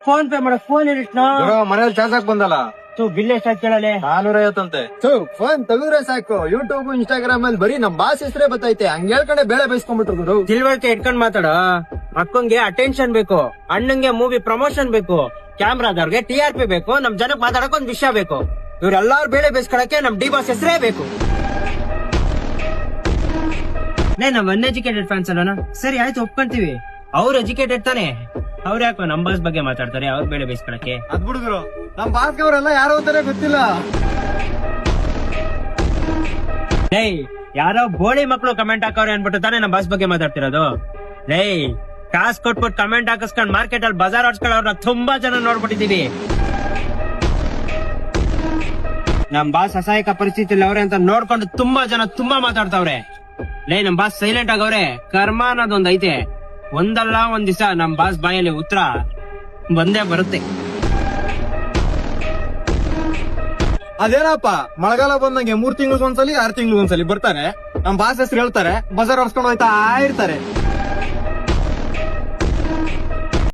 Phone pay ಮಾಡೋ phone ಇರಿಟ್ನಾ ಮನೇಲಿ charge ಹಾಕ್ ಬಂದಲ್ಲ ಬಿಲ್ ಎಷ್ಟ್ ಕೇಳಲೆ 450 ಫೋನ್ ತೆಗೆದ್ರೆ ಸಾಕು. ಯೂಟ್ಯೂಬ್ ಇನ್ಸ್ಟಾಗ್ರಾಮ್ ಅಲ್ಲಿ ಬರೀ ನಮ್ ಬಾಸ್ ಹೆಸರೇ ಬತ್ತೈತೆ. ಹಂಗ ಹೇಳ್ಕೊಂಡೆ ಬೇಳೆ ಬೈಸ್ಕೊಂಡ್ಬಿಟ್ರು ಗುರು. ತಿಳುವಳಿಕೆ ಇಟ್ಕೊಂಡ್ ಮಾತಾಡ. ಅಕ್ಕಂಗೆ ಅಟೆನ್ಷನ್ ಬೇಕು, ಅಣ್ಣಂಗೆ ಮೂವಿ ಪ್ರಮೋಷನ್ ಬೇಕು, ಕ್ಯಾಮ್ರಾದವ್ರಿಗೆ TRP ಬೇಕು, ನಮ್ ಜನಕ್ ಮಾತಾಡಕ್ ಒಂದ್ ವಿಷಯ ಬೇಕು. ಇವ್ರೆಲ್ಲಾರು ಬೇಳೆ ಬೇಯಿಸ್ಕೊಳಕ್ಕೆ ನಮ್ ಡಿ ಬಾಸ್ ಹೆಸರೇ ಬೇಕು. ನಾವ್ ಅನ್ಎಜುಕೇಟೆಡ್ ಫ್ಯಾನ್ಸ್ ಅಲ್ಲ. ಸರಿ ಆಯ್ತು, ಒಪ್ಕೊಂತೀವಿ. ಅವ್ರು ಎಜುಕೇಟೆಡ್ ತಾನೆ, ಅವ್ರ ಯಾಕೋ ನಮ್ ಬಾಸ್ ಬಗ್ಗೆ ಮಾತಾಡ್ತಾರೆ, ಅವ್ರ ಬೇಳೆ ಬೇಯಿಸ್ಕೊಳಕ್ಕೆ. ಅದ್ ಬಿಡುಗರು, ನಮ್ ಬಾಸ್ ಅವರೆಲ್ಲ ಯಾರು ಅಂತಾನೆ ಗೊತ್ತಿಲ್ಲ. ಲೈ ಯಾರೋ ಬೋಳಿ ಮಕ್ಳು ಕಮೆಂಟ್ ಹಾಕವ್ರೆ ಅನ್ಬಿಟ್ಟು ತಾನೇ ನಮ್ ಬಾಸ್ ಬಗ್ಗೆ ಮಾತಾಡ್ತಿರೋದು. ಲೈ ಕಾಸ್ ಕೊಟ್ಬಿಟ್ಟು ಕಮೆಂಟ್ ಹಾಕಿಸ್ಕೊಂಡ್ ಮಾರ್ಕೆಟ್ ಅಲ್ಲಿ ಬಜಾರ್ ಹೊಡ್ಸ್ಕೊಳ್ಳೋರ್ನ ತುಂಬಾ ಜನ ನೋಡ್ಬಿಟ್ಟಿದೀವಿ. ನಮ್ ಬಾಸ್ ಅಸಹಾಯಕ ಪರಿಸ್ಥಿತಿಯಲ್ಲಿ ಅವ್ರೆ ಅಂತ ನೋಡ್ಕೊಂಡು ತುಂಬಾ ಜನ ತುಂಬಾ ಮಾತಾಡ್ತಾವ್ರೆ. ಲೈ ನಮ್ ಬಾಸ್ ಸೈಲೆಂಟ್ ಆಗವ್ರೆ. ಕರ್ಮ ಅನ್ನೋದೊಂದ್ ಐತೆ. ಒಂದಲ್ಲ ಒಂದ್ ದಿವಸ ನಮ್ ಬಾಸ್ ಬಾಯಲ್ಲಿ ಉತ್ತರ ಬಂದೇ ಬರುತ್ತೆ. ಅದೇನಪ್ಪ, ಮಳೆಗಾಲ ಬಂದಂಗೆ 3 ತಿಂಗಳಿಗೆ ಒಂದ್ಸಲಿ 6 ತಿಂಗಳಿಗೆ ಒಂದ್ಸಲಿ ಬರ್ತಾರೆ. ನಮ್ ಬಾಸ್ ಹೆಸರು ಹೇಳ್ತಾರೆ, ಬಜಾರ್ ಹೊಡ್ಸ್ಕೊಂಡು ಹೋಯ್ತಾ ಇರ್ತಾರೆ.